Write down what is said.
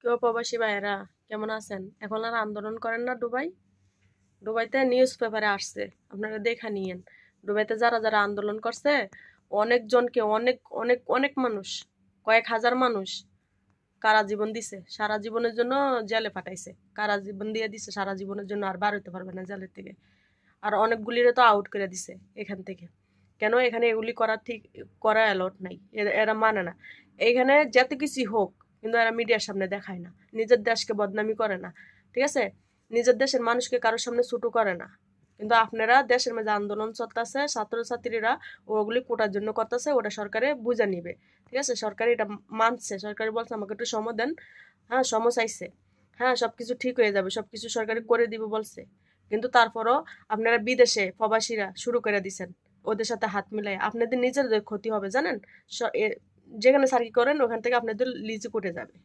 কেউ প্রবাসী ভাইয়েরা কেমন আছেন? এখন আর আন্দোলন করেন না দুবাইতে নিউজ পেপারে আসছে, আপনারা দেখা নিয়েন। দুবাইতে যারা যারা আন্দোলন করছে অনেকজনকে, অনেক অনেক অনেক মানুষ, কয়েক হাজার মানুষ কারা জীবন দিছে, সারা জীবনের জন্য জেলে পাঠাইছে, কারা জীবন দিয়ে দিছে সারা জীবনের জন্য, আর বার হইতে পারবে না জেলের থেকে। আর অনেকগুলিরে তো আউট করে দিছে এখান থেকে। কেন এখানে এগুলি করা ঠিক, করা অ্যালাউড নাই, এরা মানে না। এইখানে যত কিছু হোক কিন্তু এরা মিডিয়ার সামনে দেখায় না, নিজের দেশকে বদনামি করে না, ঠিক আছে? নিজের দেশের মানুষকে কারোর সামনে ছুটো করে না। কিন্তু আপনারা দেশের মধ্যে আন্দোলন চলতেছে, ছাত্রছাত্রীরা ওগুলি কোটার জন্য করতেছে, ওটা সরকারে বুঝে নিবে, ঠিক আছে? সরকার এটা মানছে, সরকারি বলছে আমাকে একটু সময় দেন। হ্যাঁ, সময় চাইছে। হ্যাঁ, সবকিছু ঠিক হয়ে যাবে, সবকিছু সরকারি করে দিবে বলছে। কিন্তু তারপরও আপনারা বিদেশে প্রবাসীরা শুরু করে দিছেন ওদের সাথে হাত মিলাই, আপনাদের নিজেদের ক্ষতি হবে জানেন। যেখানে সার্কি করেন ওখান থেকে আপনাদের লিজে উঠে যাবে।